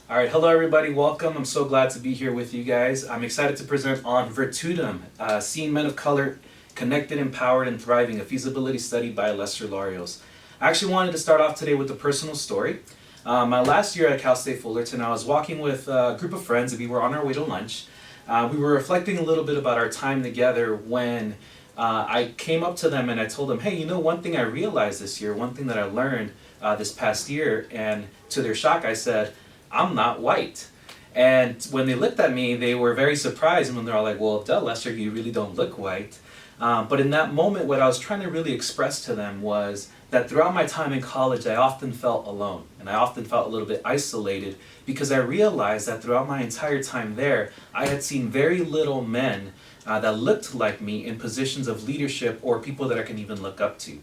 All right, hello everybody, welcome. I'm so glad to be here with you guys. I'm excited to present on Virtutem, Seeing Men of Color Connected, Empowered, and Thriving, a feasibility study by Lester Larios. I actually wanted to start off today with a personal story. My last year at Cal State Fullerton, I was walking with a group of friends and we were on our way to lunch. We were reflecting a little bit about our time together when I came up to them and I told them, hey, one thing I realized this year, one thing that I learned this past year, and to their shock I said, I'm not white. And when they looked at me, they were very surprised, and when they're all like, well, duh, Lester, you really don't look white. But in that moment, what I was trying to really express to them was that throughout my time in college, I often felt alone, and I often felt a little bit isolated because I realized that throughout my entire time there, I had seen very little men that looked like me in positions of leadership or people that I can even look up to.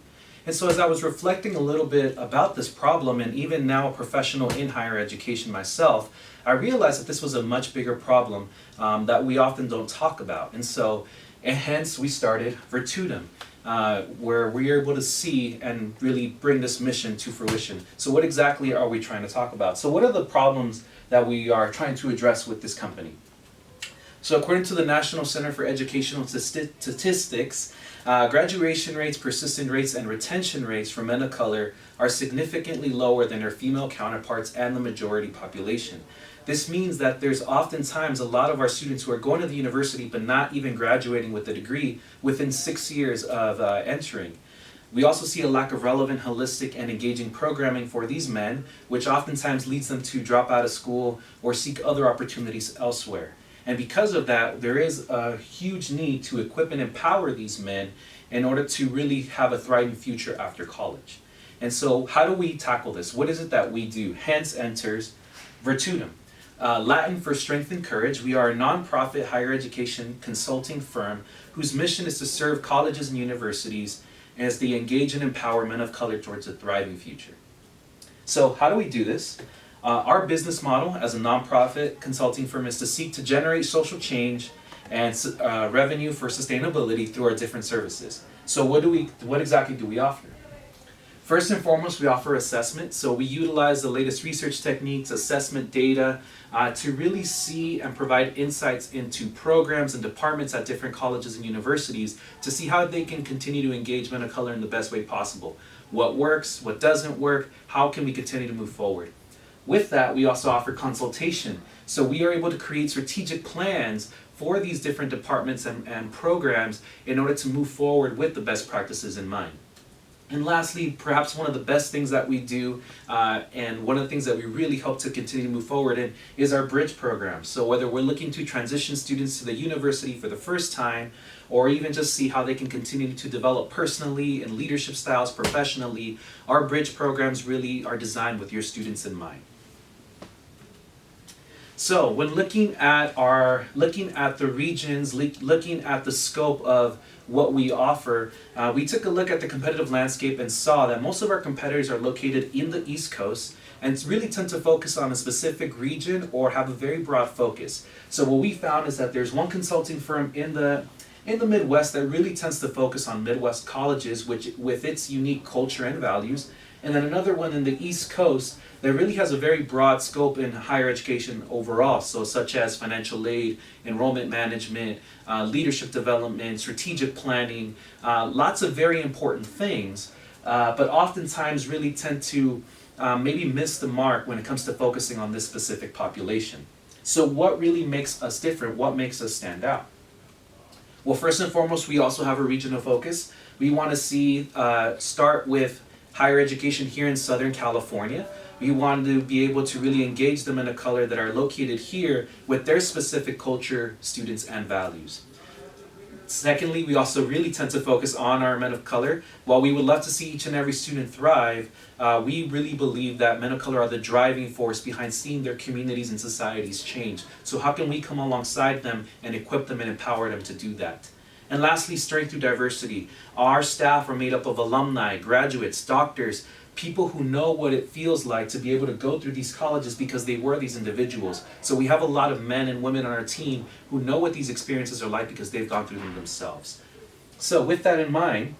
And so as I was reflecting a little bit about this problem, and even now a professional in higher education myself, I realized that this was a much bigger problem that we often don't talk about. And hence we started Virtutem, where we are able to see and really bring this mission to fruition. So what exactly are we trying to talk about? So what are the problems that we are trying to address with this company? So according to the National Center for Educational Statistics, graduation rates, persistent rates, and retention rates for men of color are significantly lower than their female counterparts and the majority population. This means that there's oftentimes a lot of our students who are going to the university but not even graduating with a degree within 6 years of entering. We also see a lack of relevant, holistic, and engaging programming for these men, which oftentimes leads them to drop out of school or seek other opportunities elsewhere. And because of that, there is a huge need to equip and empower these men in order to really have a thriving future after college. And so how do we tackle this? What is it that we do? Hence enters Virtutem. Latin for strength and courage. We are a nonprofit higher education consulting firm whose mission is to serve colleges and universities as they engage and empower men of color towards a thriving future. So how do we do this? Our business model as a nonprofit consulting firm is to seek to generate social change and revenue for sustainability through our different services. So what exactly do we offer? First and foremost, we offer assessment. So we utilize the latest research techniques, assessment data, to really see and provide insights into programs and departments at different colleges and universities to see how they can continue to engage men of color in the best way possible. What works, what doesn't work, how can we continue to move forward? With that, we also offer consultation. So we are able to create strategic plans for these different departments and programs in order to move forward with the best practices in mind. And lastly, perhaps one of the best things that we do, and one of the things that we really hope to continue to move forward in, is our bridge program. So whether we're looking to transition students to the university for the first time, or even just see how they can continue to develop personally and leadership styles professionally, our bridge programs really are designed with your students in mind. So when looking at the regions, looking at the scope of what we offer, we took a look at the competitive landscape and saw that most of our competitors are located in the East Coast and really tend to focus on a specific region or have a very broad focus. So what we found is that there's one consulting firm in the Midwest that really tends to focus on Midwest colleges, which with its unique culture and values, and then another one in the East Coast that really has a very broad scope in higher education overall, so such as financial aid, enrollment management, leadership development, strategic planning, lots of very important things, but oftentimes really tend to maybe miss the mark when it comes to focusing on this specific population. So what really makes us different? What makes us stand out? Well, first and foremost, we also have a regional focus. We want to start with higher education here in Southern California. We want to be able to really engage the men of color that are located here with their specific culture, students, and values. Secondly, we also really tend to focus on our men of color. While we would love to see each and every student thrive, we really believe that men of color are the driving force behind seeing their communities and societies change. So how can we come alongside them and equip them and empower them to do that? And lastly, strength through diversity. Our staff are made up of alumni, graduates, doctors, people who know what it feels like to be able to go through these colleges because they were these individuals. So we have a lot of men and women on our team who know what these experiences are like because they've gone through them themselves. So with that in mind,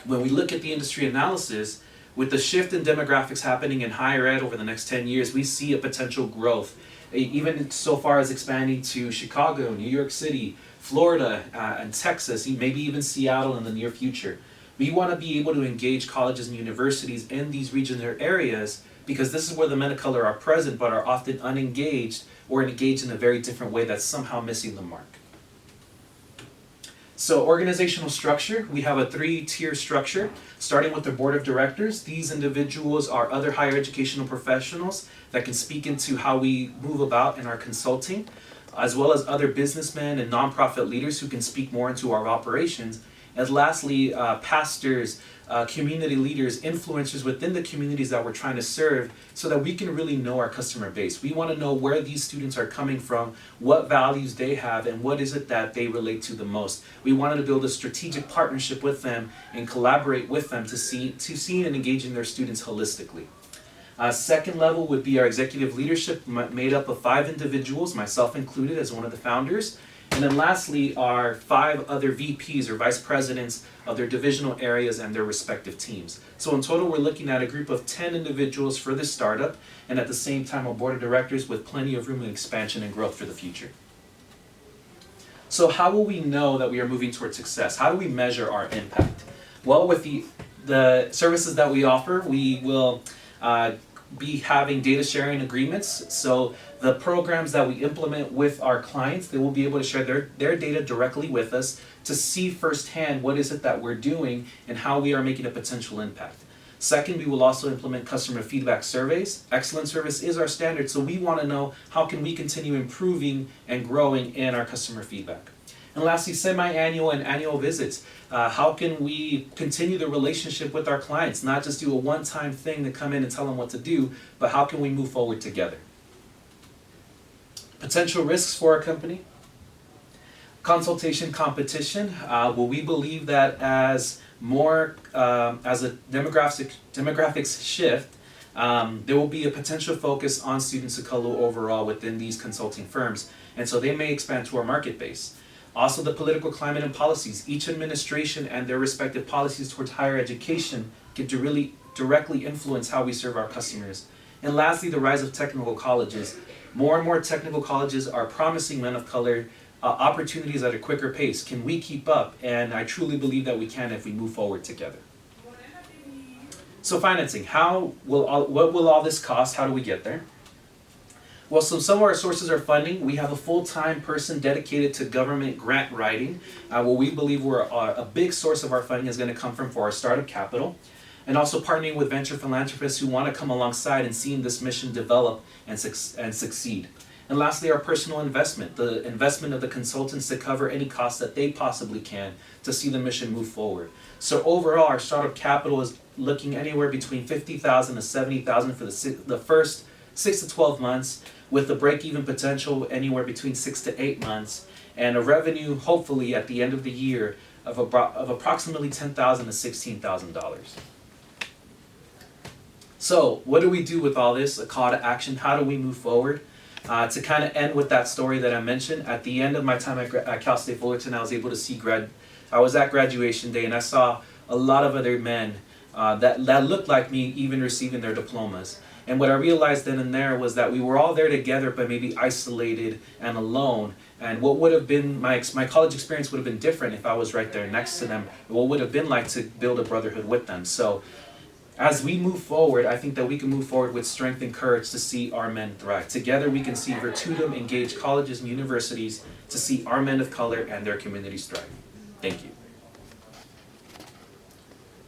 when we look at the industry analysis, With the shift in demographics happening in higher ed over the next 10 years, we see a potential growth, even so far as expanding to Chicago, New York City, Florida, and Texas, maybe even Seattle in the near future. We want to be able to engage colleges and universities in these regions or areas because this is where the men of color are present but are often unengaged or engaged in a very different way that's somehow missing the mark. So organizational structure, we have a 3-tier structure, starting with the board of directors. These individuals are other higher educational professionals that can speak into how we move about in our consulting, as well as other businessmen and nonprofit leaders who can speak more into our operations. And lastly, pastors, community leaders, influencers within the communities that we're trying to serve so that we can really know our customer base. We want to know where these students are coming from, what values they have, and what is it that they relate to the most. We wanted to build a strategic partnership with them and collaborate with them to see and engage in their students holistically. Second level would be our executive leadership made up of 5 individuals, myself included as one of the founders. And then lastly are 5 other VPs or vice presidents of their divisional areas and their respective teams. So in total, we're looking at a group of 10 individuals for this startup, and at the same time a board of directors with plenty of room and expansion and growth for the future. So how will we know that we are moving towards success? How do we measure our impact? Well, with the services that we offer, we will be having data sharing agreements. So the programs that we implement with our clients, they will be able to share their data directly with us to see firsthand what is it that we're doing and how we are making a potential impact. Second, we will also implement customer feedback surveys. Excellent service is our standard, so we want to know how can we continue improving and growing in our customer feedback. And lastly, semi-annual and annual visits. How can we continue the relationship with our clients, not just do a one-time thing to come in and tell them what to do, but how can we move forward together? Potential risks for our company. Consultation competition. Well, we believe that as a demographics shift, there will be a potential focus on students of color overall within these consulting firms, and so they may expand to our market base. Also, the political climate and policies. Each administration and their respective policies towards higher education get to really directly influence how we serve our customers. And lastly, the rise of technical colleges. More and more technical colleges are promising men of color opportunities at a quicker pace. Can we keep up? And I truly believe that we can if we move forward together. So financing, what will all this cost? How do we get there? Well, so some of our sources are funding. We have a full-time person dedicated to government grant writing. What we believe a big source of our funding is going to come from for our startup capital. And also partnering with venture philanthropists who want to come alongside and seeing this mission develop and succeed. And lastly, our personal investment, the investment of the consultants to cover any costs that they possibly can to see the mission move forward. So overall, our startup capital is looking anywhere between $50,000 to $70,000 for the first 6 to 12 months, with a break-even potential anywhere between 6 to 8 months, and a revenue hopefully at the end of the year of approximately $10,000 to $16,000. So what do we do with all this? A call to action. How do we move forward? To kind of end with that story that I mentioned, at the end of my time at Cal State Fullerton, I was able to see I was at graduation day, and I saw a lot of other men that looked like me even receiving their diplomas. And what I realized then and there was that we were all there together, but maybe isolated and alone. And what would have been my college experience would have been different if I was right there next to them. What would have been like to build a brotherhood with them. So as we move forward, I think that we can move forward with strength and courage to see our men thrive. Together we can see Virtutem engage colleges and universities to see our men of color and their communities thrive. Thank you.